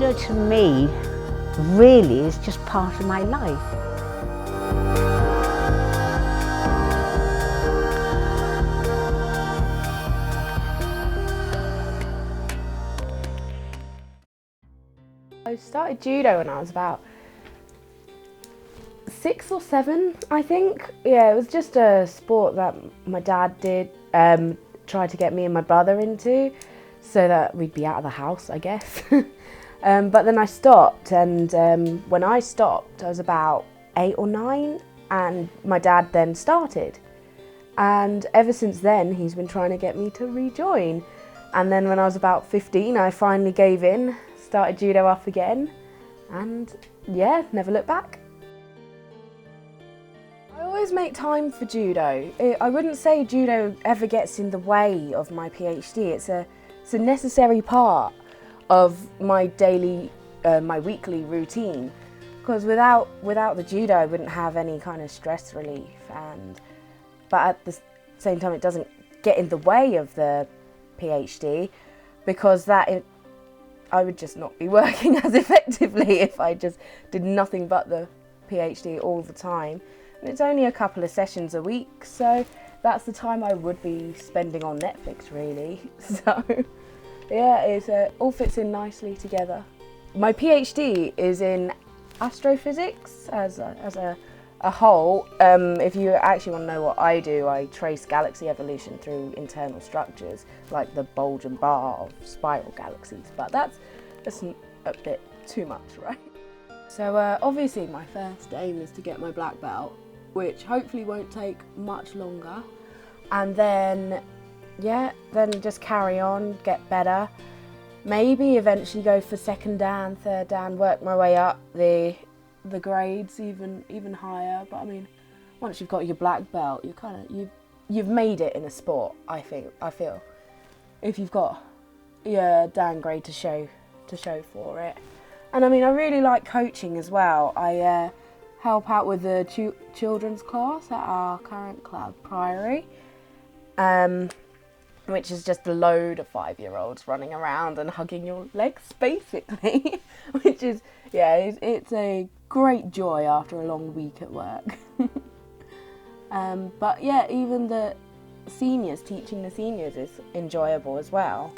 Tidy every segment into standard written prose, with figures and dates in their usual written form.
Judo to me really is just part of my life. I started Judo when I was about 6 or 7, I think. Yeah, it was just a sport that my dad did try to get me and my brother into so that we'd be out of the house, I guess. But then I stopped, and when I stopped I was about 8 or 9, and my dad then started. And ever since then he's been trying to get me to rejoin. And then when I was about 15 I finally gave in, started Judo up again, and yeah, never looked back. I always make time for Judo. I wouldn't say Judo ever gets in the way of my PhD. It's a necessary part of my daily, my weekly routine. Because without the Judo I wouldn't have any kind of stress relief, but at the same time it doesn't get in the way of the PhD, because I would just not be working as effectively if I just did nothing but the PhD all the time. And it's only a couple of sessions a week, so that's the time I would be spending on Netflix, really. So yeah, it all fits in nicely together. My PhD is in astrophysics as a whole. If you actually want to know what I do, I trace galaxy evolution through internal structures like the bulge and bar of spiral galaxies, but that's a bit too much, right? So obviously my first aim is to get my black belt, which hopefully won't take much longer, and then just carry on, get better, maybe eventually go for second dan, third dan, work my way up the grades even higher. But I mean, once you've got your black belt, you've made it in a sport. I feel if you've got your dan grade to show for it. And I mean, I really like coaching as well. I help out with the children's class at our current club, Priory, which is just a load of 5-year-olds running around and hugging your legs, basically, which is, yeah, it's a great joy after a long week at work. But yeah, even the seniors, teaching the seniors is enjoyable as well.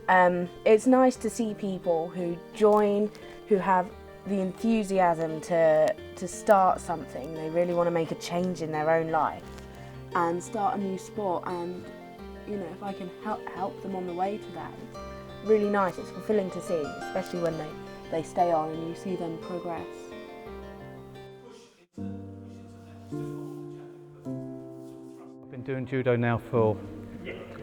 It's nice to see people who join, who have the enthusiasm to start something. They really want to make a change in their own life and start a new sport, and you know, if I can help them on the way to that, it's really nice. It's fulfilling to see, especially when they stay on and you see them progress. I've been doing Judo now for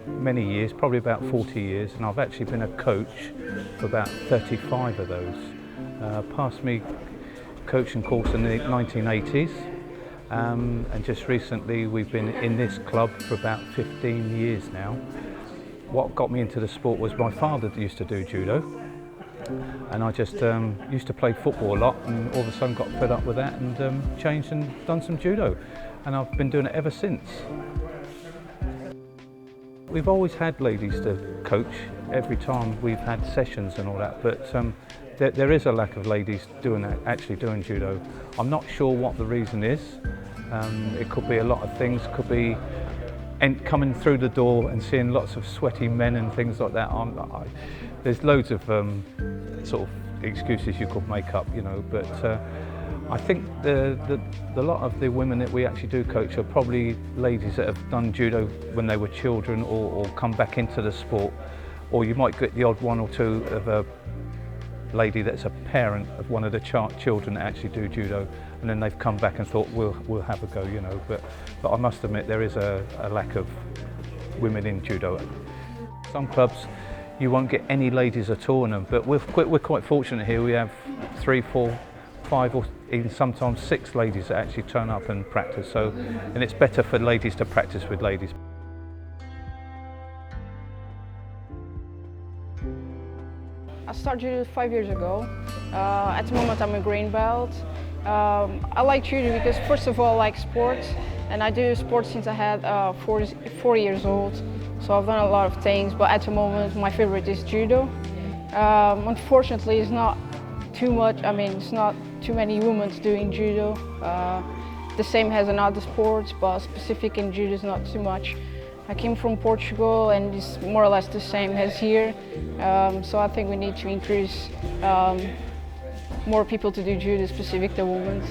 many years, probably about 40 years, and I've actually been a coach for about 35 of those. Passed me coaching course in the 1980s, and just recently we've been in this club for about 15 years now. What got me into the sport was my father used to do Judo, and I just used to play football a lot, and all of a sudden got fed up with that and changed and done some Judo, and I've been doing it ever since. We've always had ladies to coach every time we've had sessions and all that, but there is a lack of ladies actually doing Judo. I'm not sure what the reason is. It could be a lot of things. Could be coming through the door and seeing lots of sweaty men and things like that. There's loads of sort of excuses you could make up, you know, but I think the lot of the women that we actually do coach are probably ladies that have done Judo when they were children, or come back into the sport, or you might get the odd one or two of a lady that's a parent of one of the children that actually do Judo, and then they've come back and thought we'll have a go, you know. But I must admit there is a lack of women in Judo. Some clubs you won't get any ladies at all in them, but we're quite fortunate here. We have 3, 4, 5 or even sometimes 6 ladies that actually turn up and practice. So, and it's better for ladies to practice with ladies. I started Judo 5 years ago. At the moment I'm a green belt. I like Judo because first of all I like sports, and I do sports since I had 4 years old. So I've done a lot of things, but at the moment my favorite is Judo. Unfortunately, it's not too much. I mean, it's not too many women doing judo. The same as in other sports, but specific in judo is not too much. I came from Portugal and it's more or less the same as here. So I think we need to increase more people to do judo specific to women.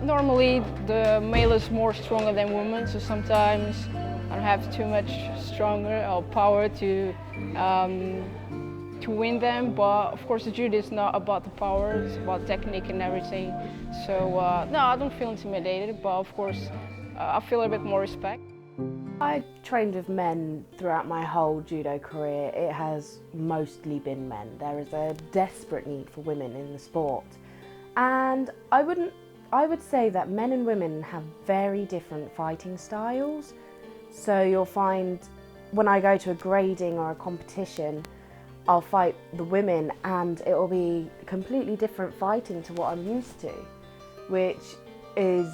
Normally the male is more stronger than women, so sometimes I don't have too much stronger or power to win them, but of course the judo is not about the power, it's about technique and everything. So no, I don't feel intimidated, but of course I feel a bit more respect. I trained with men throughout my whole judo career. It has mostly been men. There is a desperate need for women in the sport. And I would say that men and women have very different fighting styles. So you'll find when I go to a grading or a competition, I'll fight the women and it will be completely different fighting to what I'm used to, which is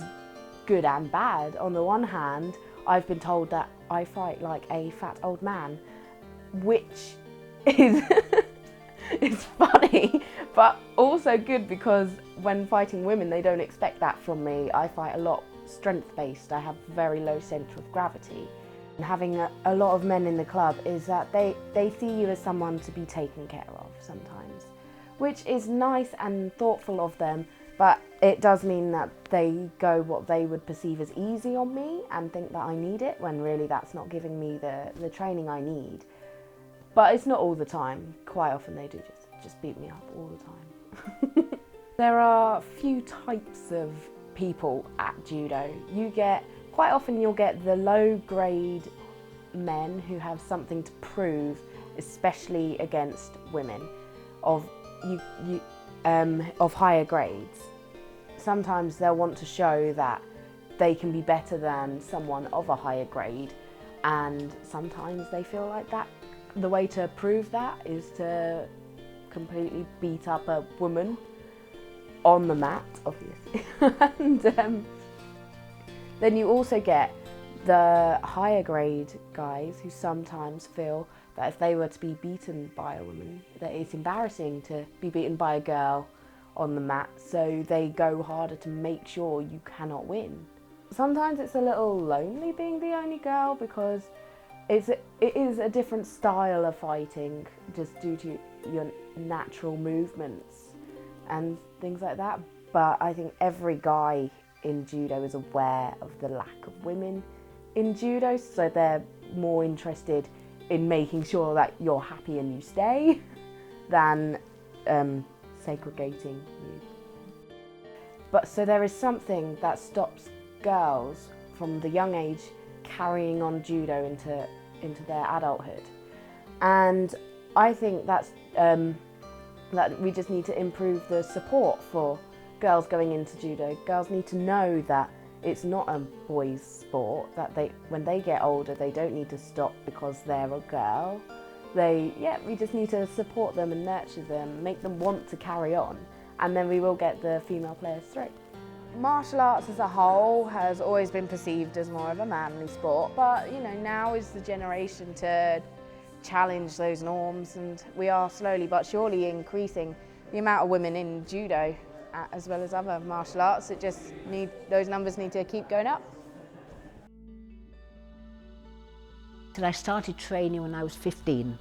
good and bad. On the one hand, I've been told that I fight like a fat old man, which is it's funny, but also good because when fighting women, they don't expect that from me. I fight a lot strength-based. I have very low centre of gravity. And having a lot of men in the club is that they see you as someone to be taken care of sometimes, which is nice and thoughtful of them, but it does mean that they go what they would perceive as easy on me and think that I need it, when really that's not giving me the training I need. But it's not all the time. Quite often they do just beat me up all the time. There are a few types of people at judo. Quite often you'll get the low-grade men who have something to prove, especially against women of higher grades. Sometimes they'll want to show that they can be better than someone of a higher grade, and sometimes they feel like that the way to prove that is to completely beat up a woman on the mat, obviously. And then you also get the higher grade guys who sometimes feel that if they were to be beaten by a woman, that it's embarrassing to be beaten by a girl on the mat, so they go harder to make sure you cannot win. Sometimes it's a little lonely being the only girl because it is a different style of fighting just due to your natural movements and things like that. But I think every guy in judo is aware of the lack of women in judo, so they're more interested in making sure that you're happy and you stay than segregating you. But so there is something that stops girls from the young age carrying on judo into their adulthood, and I think that's that we just need to improve the support for girls going into judo. Girls need to know that it's not a boys' sport, that when they get older they don't need to stop because they're a girl. We just need to support them and nurture them, make them want to carry on, and then we will get the female players through. Martial arts as a whole has always been perceived as more of a manly sport, but now is the generation to challenge those norms, and we are slowly but surely increasing the amount of women in judo as well as other martial arts. Those numbers need to keep going up. I started training when I was 15.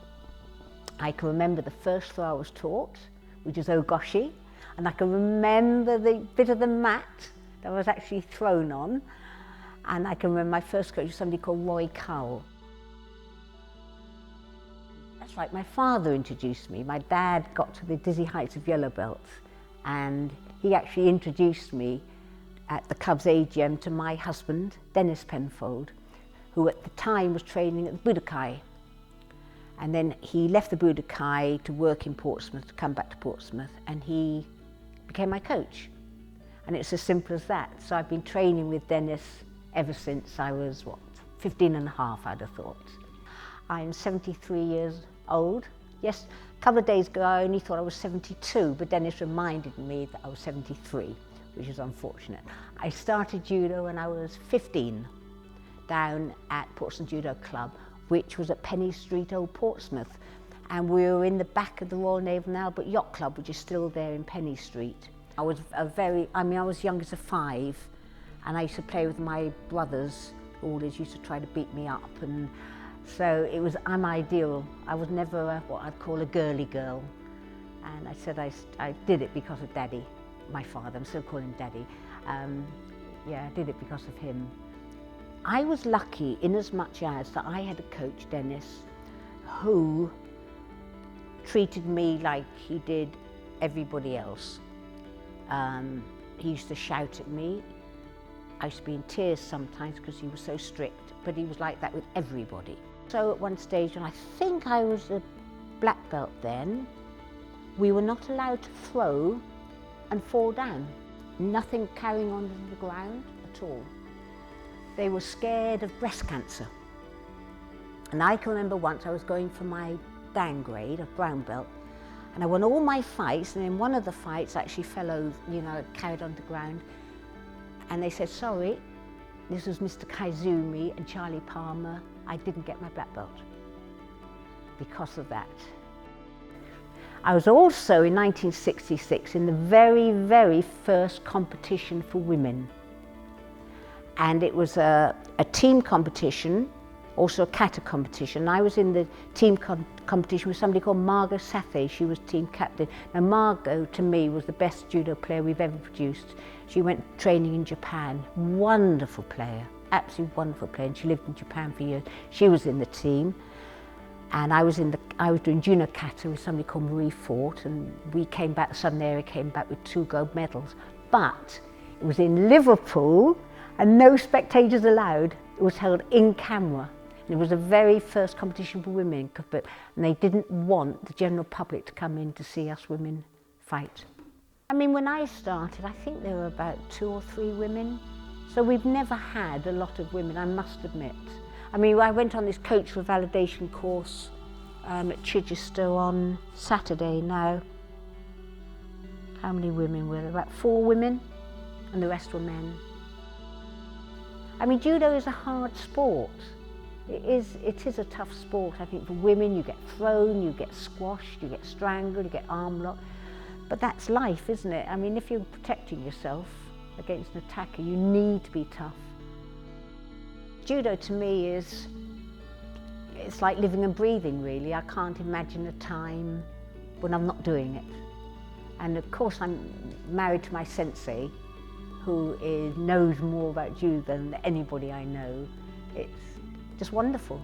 I can remember the first throw I was taught, which is ogoshi, and I can remember the bit of the mat that I was actually thrown on, and I can remember my first coach was somebody called Roy Cowell. That's like my father introduced me. My dad got to the dizzy heights of yellow belt, and he actually introduced me at the Cubs AGM to my husband, Dennis Penfold, who at the time was training at the Budokai. And then he left the Budokai to work in Portsmouth, to come back to Portsmouth, and he became my coach. And it's as simple as that. So I've been training with Dennis ever since I was, 15 and a half, I'd have thought. I'm 73 years old. Yes, a couple of days ago I only thought I was 72, but Dennis reminded me that I was 73, which is unfortunate. I started judo when I was 15, down at Portsmouth Judo Club, which was at Penny Street, Old Portsmouth. and we were in the back of the Royal Naval and Albert Yacht Club, which is still there in Penny Street. I was I was young as a 5, and I used to play with my brothers, who always used to try to beat me up, and so I'm ideal. I was never what I'd call a girly girl, and I said I did it because of Daddy, my father. I'm still calling him Daddy. Yeah, I did it because of him. I was lucky in as much as that I had a coach, Dennis, who treated me like he did everybody else. He used to shout at me. I used to be in tears sometimes because he was so strict, but he was like that with everybody. So at one stage, when I think I was a black belt then, we were not allowed to throw and fall down. Nothing carrying on to the ground at all. They were scared of breast cancer. And I can remember once I was going for my downgrade of brown belt, and I won all my fights, and in one of the fights I actually fell over, carried on the ground, and they said, sorry, this was Mr. Kaizumi and Charlie Palmer, I didn't get my black belt because of that. I was also in 1966 in the very, very first competition for women, and it was a team competition, also a kata competition. I was in the team competition with somebody called Margot Sathe. She was team captain. Now Margot, to me, was the best judo player we've ever produced. She went training in Japan. Wonderful player, absolutely wonderful player, and she lived in Japan for years. She was in the team, and I was doing Judo kata with somebody called Marie Fort, and we came back, the Southern area came back with 2 gold medals. But it was in Liverpool, and no spectators allowed. It was held in camera. It was the very first competition for women, and they didn't want the general public to come in to see us women fight. I mean, when I started, I think there were about 2 or 3 women. So we've never had a lot of women, I must admit. I mean, I went on this coach for validation course at Chichester on Saturday now. How many women were there? About 4 women, and the rest were men. I mean, judo is a hard sport. It is a tough sport. I think for women, you get thrown, you get squashed, you get strangled, you get arm locked. But that's life, isn't it? I mean, if you're protecting yourself against an attacker, you need to be tough. Judo to me it's like living and breathing, really. I can't imagine a time when I'm not doing it. And of course, I'm married to my sensei, who knows more about judo than anybody I know. It's just wonderful.